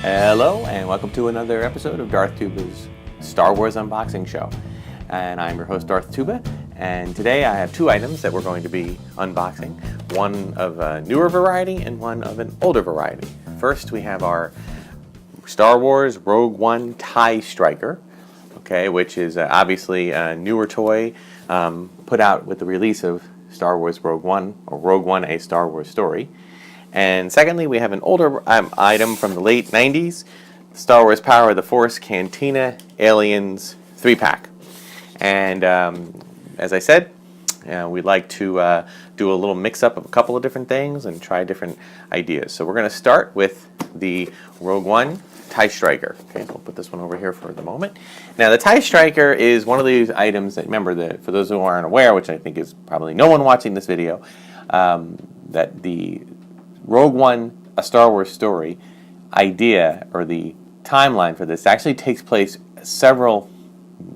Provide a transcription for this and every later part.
Hello, and welcome to another episode of Darthtuba's Star Wars unboxing show. And I'm your host, Darthtuba, and today I have two items that we're going to be unboxing, one of a newer variety and one of an older variety. First, we have our Star Wars Rogue One TIE Striker, okay, which is obviously a newer toy put out with the release of Star Wars Rogue One, or Rogue One: A Star Wars Story. And secondly, we have an older item from the late 90s, Star Wars Power of the Force Cantina Aliens 3-pack. And as I said, we'd like to do a little mix-up of a couple of different things and try different ideas. So we're going to start with the Rogue One TIE Striker. Okay, so we'll put this one over here for the moment. Now, the TIE Striker is one of these items that, remember, for those who aren't aware, which I think is probably no one watching this video, that the Rogue One: A Star Wars Story idea, or the timeline for this, actually takes place several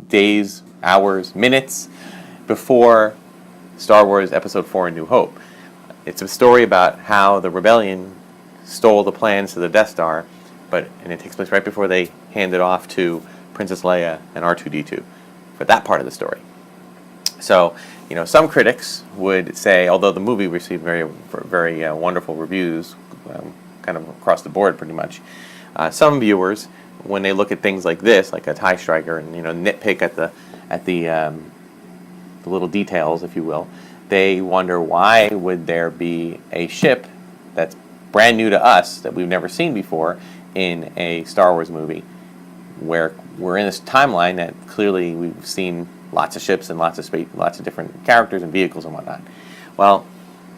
days, hours, minutes before Star Wars Episode 4: A New Hope. It's a story about how the rebellion stole the plans to the Death Star, and it takes place right before they hand it off to Princess Leia and R2-D2 for that part of the story. So, some critics would say, although the movie received very wonderful reviews, kind of across the board pretty much, some viewers, when they look at things like this, like a TIE Striker, and nitpick at the little details, if you will, they wonder, why would there be a ship that's brand new to us that we've never seen before in a Star Wars movie, where we're in this timeline that clearly we've seen lots of ships and lots of space, lots of different characters and vehicles and whatnot. Well,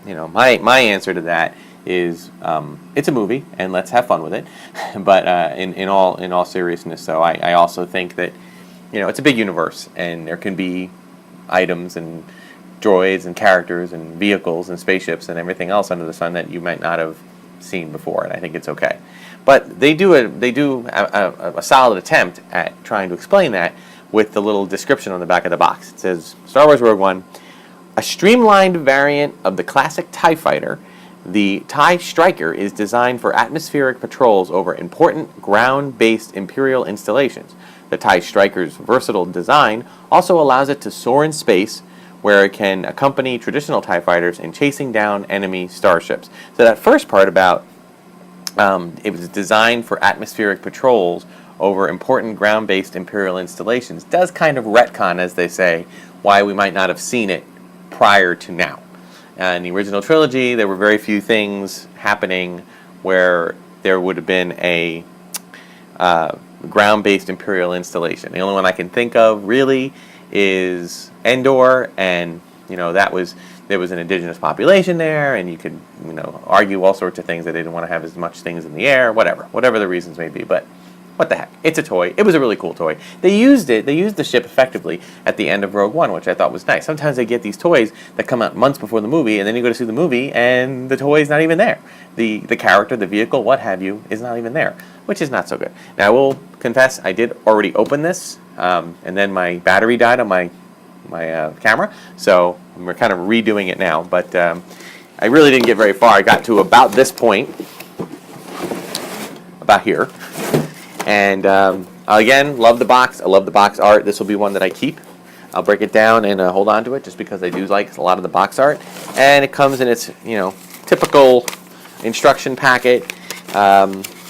my answer to that is it's a movie and let's have fun with it. But in all seriousness, though, I also think that it's a big universe and there can be items and droids and characters and vehicles and spaceships and everything else under the sun that you might not have seen before, and I think it's okay. But they do a solid attempt at trying to explain that with the little description on the back of the box. It says, Star Wars Rogue One, a streamlined variant of the classic TIE Fighter, the TIE Striker is designed for atmospheric patrols over important ground-based Imperial installations. The TIE Striker's versatile design also allows it to soar in space, where it can accompany traditional TIE Fighters in chasing down enemy starships. So that first part about it was designed for atmospheric patrols over important ground-based Imperial installations does kind of retcon, as they say, why we might not have seen it prior to now. In the original trilogy, there were very few things happening where there would have been a ground-based Imperial installation. The only one I can think of really is Endor, and there was an indigenous population there, and you could argue all sorts of things that they didn't want to have as much things in the air, whatever the reasons may be. But what the heck? It's a toy. It was a really cool toy. They used the ship effectively at the end of Rogue One, which I thought was nice. Sometimes they get these toys that come out months before the movie, and then you go to see the movie, and the toy is not even there. The character, the vehicle, what have you, is not even there, which is not so good. Now, I will confess, I did already open this, and then my battery died on my camera, so we're kind of redoing it now. But I really didn't get very far. I got to about this point, about here. And again, love the box. I love the box art. This will be one that I keep. I'll break it down and hold on to it just because I do like a lot of the box art. And it comes in its typical instruction packet,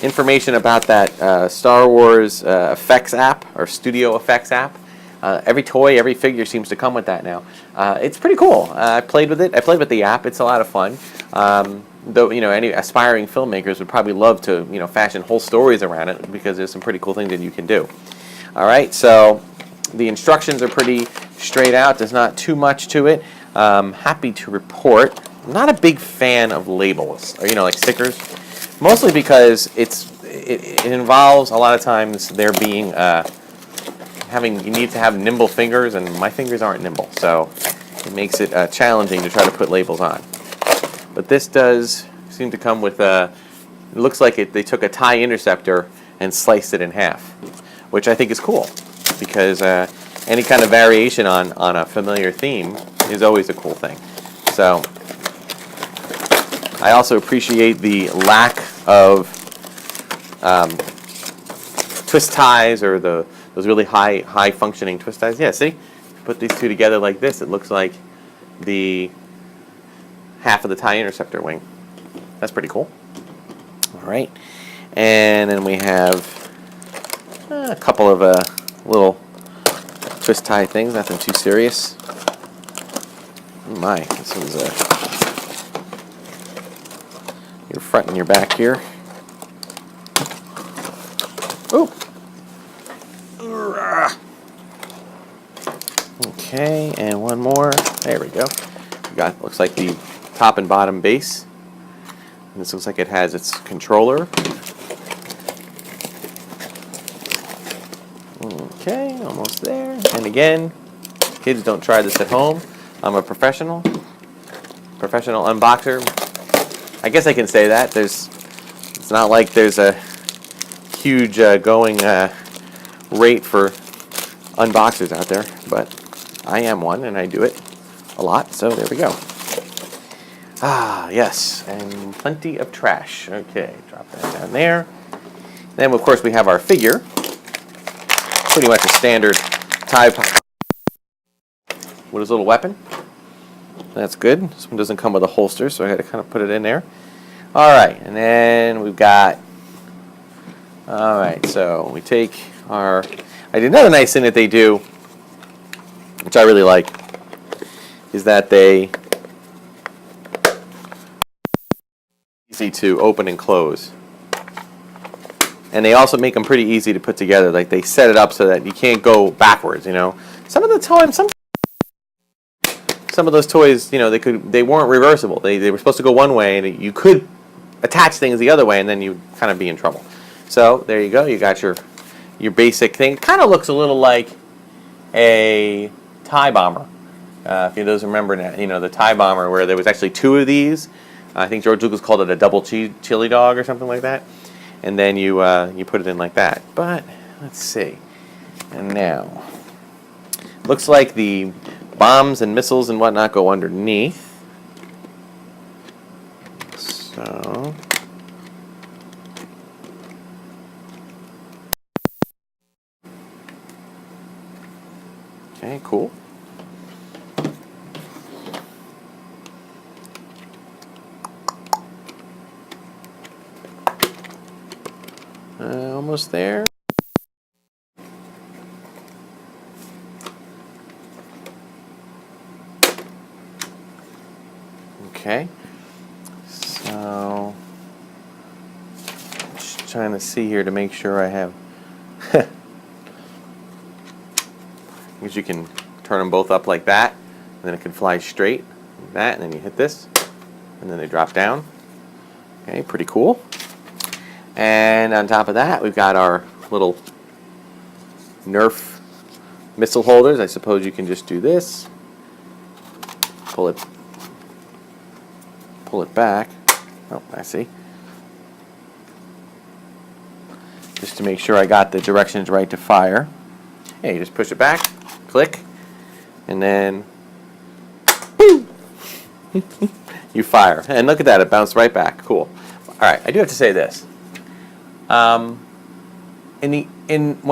information about that Star Wars effects app, or studio effects app. Every toy, every figure seems to come with that now. It's pretty cool. I played with it. I played with the app. It's a lot of fun. Though any aspiring filmmakers would probably love to fashion whole stories around it, because there's some pretty cool things that you can do. All right, so the instructions are pretty straight out. There's not too much to it. Happy to report, I'm not a big fan of labels, or like stickers, mostly because it involves a lot of times there being you need to have nimble fingers, and my fingers aren't nimble, so it makes it challenging to try to put labels on. But this does seem to come with it looks like they took a TIE interceptor and sliced it in half, which I think is cool, because any kind of variation on a familiar theme is always a cool thing. So I also appreciate the lack of twist ties or those really high functioning twist ties. Yeah, see, put these two together like this, it looks like the half of the TIE Interceptor wing. That's pretty cool. All right, and then we have a couple of little twist tie things. Nothing too serious. Oh my, this one's your front and your back here. Oh. Okay, and one more. There we go. We got, looks like the top and bottom base. And this looks like it has its controller. Okay, almost there. And again, kids, don't try this at home. I'm a professional unboxer. I guess I can say that. It's not like there's a huge going rate for unboxers out there, but I am one and I do it a lot, so there we go. Ah, yes, and plenty of trash. Okay, drop that down there. Then, of course, we have our figure. Pretty much a standard TIE with his little weapon. That's good. This one doesn't come with a holster, so I had to kind of put it in there. All right, and then we've got... All right, so we take our... I did another nice thing that they do, which I really like, is that they... easy to open and close. And they also make them pretty easy to put together. Like, they set it up so that you can't go backwards, you know. Some of the time, some of those toys, you know, they weren't reversible. They were supposed to go one way, and you could attach things the other way, and then you kind of be in trouble. So there you go. You got your basic thing. Kind of looks a little like a TIE bomber. If you those remember, you know, the TIE bomber where there was actually two of these. I think George Lucas called it a double chili dog or something like that. And then you put it in like that. But let's see. And now, looks like the bombs and missiles and whatnot go underneath. So, okay, cool. Almost there. Okay. So, just trying to see here to make sure I have. Because you can turn them both up like that, and then it can fly straight like that, and then you hit this, and then they drop down. Okay, pretty cool. And on top of that, we've got our little Nerf missile holders. I suppose you can just do this. Pull it back. Oh, I see. Just to make sure I got the directions right to fire. Hey, you just push it back, click, and then boom! You fire. And look at that, it bounced right back. Cool. All right, I do have to say this. When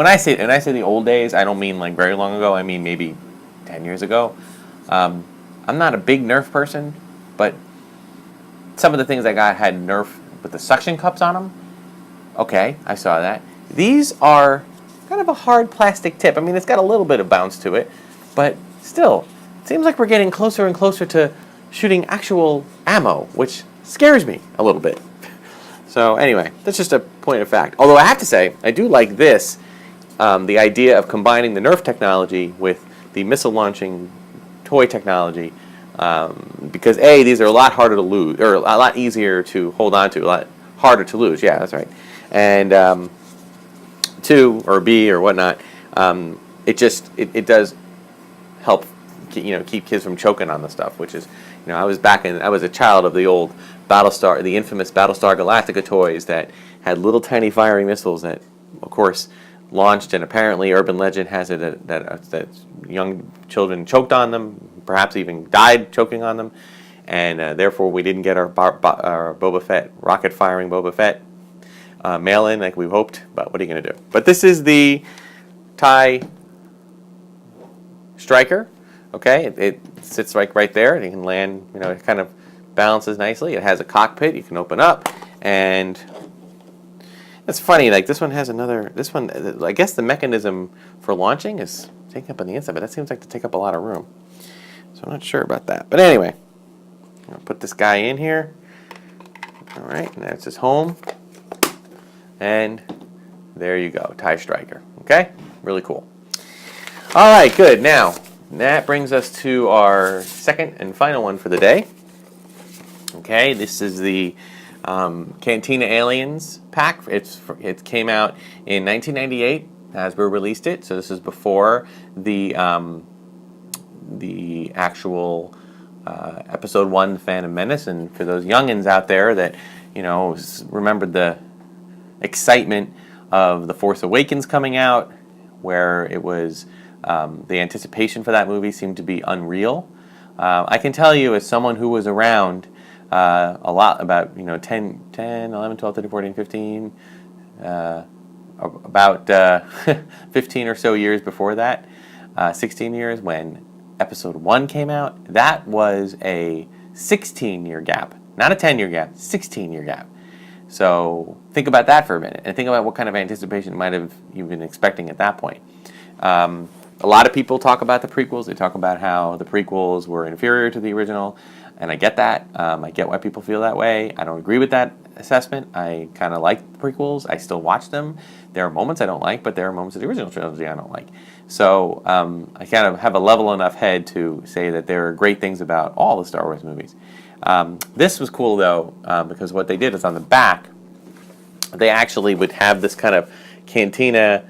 I say the old days, I don't mean like very long ago. I mean maybe 10 years ago. I'm not a big Nerf person, but some of the things I got had Nerf with the suction cups on them. Okay, I saw that. These are kind of a hard plastic tip. I mean, it's got a little bit of bounce to it, but still, it seems like we're getting closer and closer to shooting actual ammo, which scares me a little bit. So anyway, that's just a point of fact. Although I have to say, I do like this, the idea of combining the Nerf technology with the missile launching toy technology, because A, these are a lot harder to lose, or a lot easier to hold on to, a lot harder to lose. Yeah, that's right. And two, or B, or whatnot, it does help, keep kids from choking on the stuff, which is, I was a child of the old the infamous Battlestar Galactica toys that had little tiny firing missiles that, of course, launched, and apparently urban legend has it that young children choked on them, perhaps even died choking on them, and therefore we didn't get our Boba Fett, rocket firing Boba Fett mail-in like we hoped, but what are you going to do? But this is the TIE Striker. Okay, it sits right there, and you can land. It kind of balances nicely. It has a cockpit you can open up, and it's funny. Like this one has another. This one, I guess the mechanism for launching is taking up on the inside, but that seems like to take up a lot of room. So I'm not sure about that. But anyway, I'm gonna put this guy in here. All right, and that's his home, and there you go, TIE Striker. Okay, really cool. All right, good. Now, that brings us to our second and final one for the day. Okay, this is the Cantina Aliens pack. It came out in 1998. Hasbro released it, so this is before the actual Episode 1, Phantom Menace. And for those youngins out there that remembered the excitement of The Force Awakens coming out, where it was the anticipation for that movie seemed to be unreal. I can tell you, as someone who was around a lot, about 10, 11, 12, 13, 14, 15, about 15 or so years before that, 16 years, when Episode 1 came out, that was a 16-year gap. Not a 10-year gap, 16-year gap. So think about that for a minute, and think about what kind of anticipation might have you been expecting at that point. A lot of people talk about the prequels. They talk about how the prequels were inferior to the original, and I get that. I get why people feel that way. I don't agree with that assessment. I kind of like the prequels. I still watch them. There are moments I don't like, but there are moments of the original trilogy I don't like. So I kind of have a level enough head to say that there are great things about all the Star Wars movies. This was cool, though, because what they did is on the back, they actually would have this kind of cantina.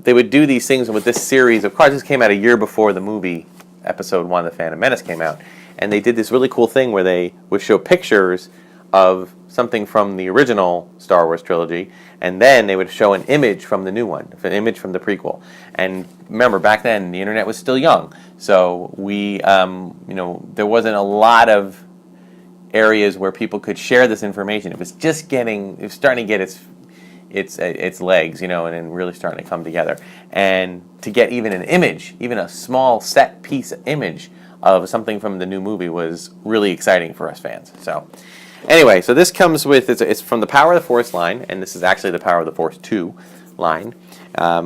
They would do these things with this series of cards. This came out a year before the movie Episode 1, The Phantom Menace, came out. And they did this really cool thing where they would show pictures of something from the original Star Wars trilogy, and then they would show an image from the new one, an image from the prequel. And remember, back then, the internet was still young. So there wasn't a lot of areas where people could share this information. It was starting to get its legs, and then really starting to come together. And to get even an image, even a small set piece image of something from the new movie was really exciting for us fans. So anyway, so this comes with, it's from the Power of the Force line, and this is actually the Power of the Force 2 line,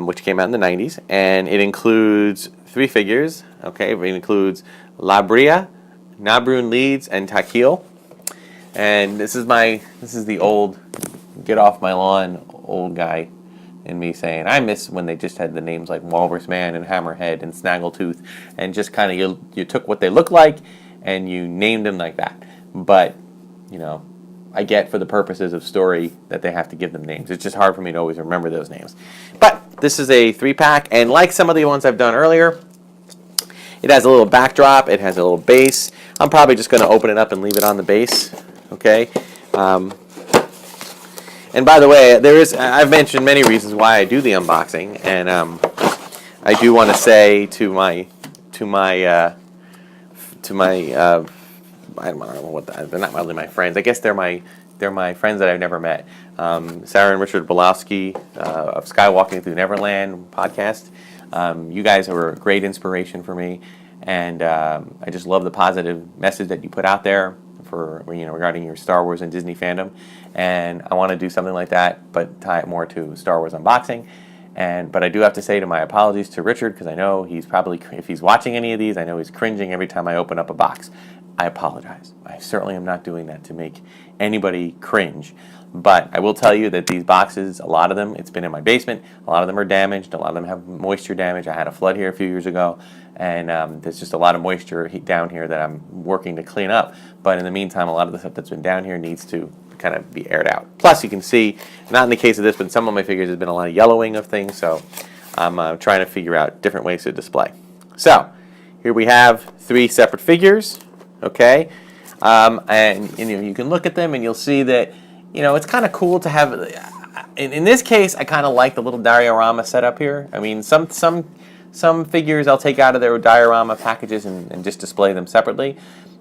which came out in the 90s, and it includes 3 figures. Okay, it includes Labria, Nabrun Leeds, and Takil. And this is the old get off my lawn old guy in me saying, I miss when they just had the names like Walrus Man and Hammerhead and Snaggletooth, and just kind of you took what they look like and you named them like that. But I get, for the purposes of story, that they have to give them names. It's just hard for me to always remember those names. But this is a 3-pack, and like some of the ones I've done earlier, it has a little backdrop, it has a little base. I'm probably just going to open it up and leave it on the base. Okay. And by the way, I've mentioned many reasons why I do the unboxing, and I do want to say to my I don't know what they're not really my friends. I guess they're my friends that I've never met. Sarah and Richard Bolowski of Skywalking Through Neverland podcast. You guys are a great inspiration for me, and I just love the positive message that you put out there for regarding your Star Wars and Disney fandom. And I want to do something like that, but tie it more to Star Wars unboxing. But I do have to say my apologies to Richard, because I know he's probably, if he's watching any of these, I know he's cringing every time I open up a box. I apologize. I certainly am not doing that to make anybody cringe. But I will tell you that these boxes, a lot of them, it's been in my basement. A lot of them are damaged. A lot of them have moisture damage. I had a flood here a few years ago, and there's just a lot of moisture down here that I'm working to clean up. But in the meantime, a lot of the stuff that's been down here needs to kind of be aired out. Plus, you can see, not in the case of this, but some of my figures, there's been a lot of yellowing of things, so I'm trying to figure out different ways to display. So, here we have 3 separate figures, okay? And you can look at them and you'll see that, it's kind of cool to have, in this case, I kind of like the little diorama setup here. I mean, some figures I'll take out of their diorama packages and just display them separately.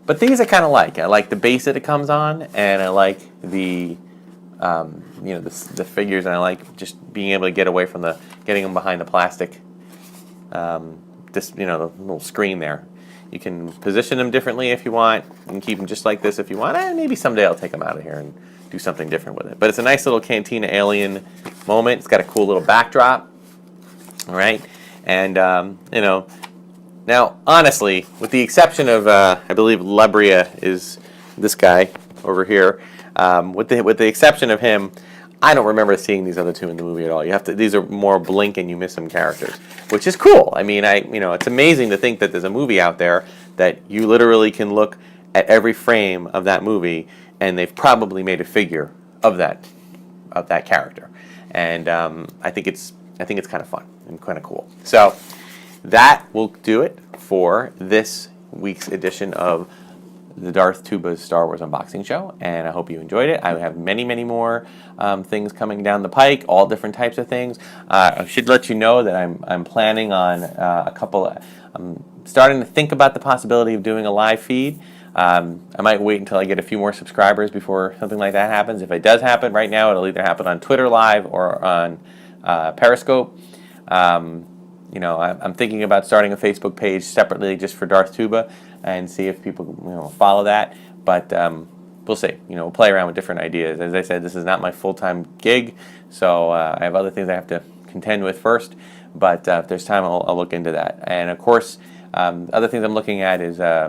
But these I kind of like. I like the base that it comes on, and I like the the figures, and I like just being able to get away from getting them behind the plastic. The little screen there. You can position them differently if you want. You can keep them just like this if you want. Maybe someday I'll take them out of here and do something different with it. But it's a nice little Cantina Alien moment. It's got a cool little backdrop. All right, and now honestly, with the exception of I believe Labria is this guy over here. With the exception of him, I don't remember seeing these other two in the movie at all. These are more blink and you miss them characters, which is cool. I mean, it's amazing to think that there's a movie out there that you literally can look at every frame of that movie, and they've probably made a figure of that character, and I think it's kind of fun and kind of cool. So that will do it for this week's edition of the Darthtuba Star Wars unboxing show, and I hope you enjoyed it. I have many, many more things coming down the pike, all different types of things. I should let you know that I'm planning on I'm starting to think about the possibility of doing a live feed. I might wait until I get a few more subscribers before something like that happens. If it does happen, right now it'll either happen on Twitter Live or on Periscope. I'm thinking about starting a Facebook page separately just for Darthtuba and see if people follow that. But we'll see. We'll play around with different ideas. As I said, this is not my full-time gig, so I have other things I have to contend with first. But if there's time, I'll look into that. And of course, other things I'm looking at is I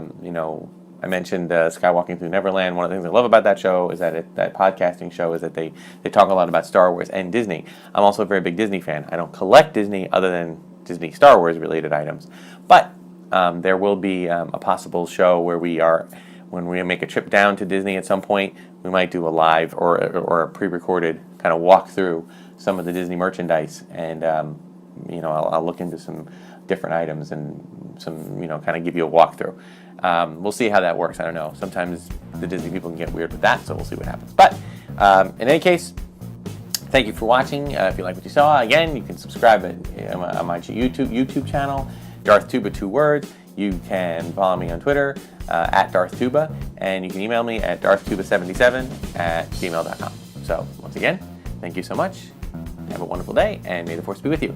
mentioned Skywalking Through Neverland. One of the things I love about that show is that that podcasting show is that they talk a lot about Star Wars and Disney. I'm also a very big Disney fan. I don't collect Disney other than Disney Star Wars related items, but there will be a possible show where when we make a trip down to Disney at some point, we might do a live or a pre-recorded kind of walk through some of the Disney merchandise, and I'll look into some different items and some kind of give you a walkthrough. We'll see how that works. I don't know. Sometimes the Disney people can get weird with that, so we'll see what happens. But in any case, thank you for watching. If you like what you saw, again, you can subscribe on my YouTube channel, Darthtuba, 2 words. You can follow me on Twitter at Darthtuba, and you can email me at darthtuba77@gmail.com. So once again, thank you so much. Have a wonderful day, and may the Force be with you.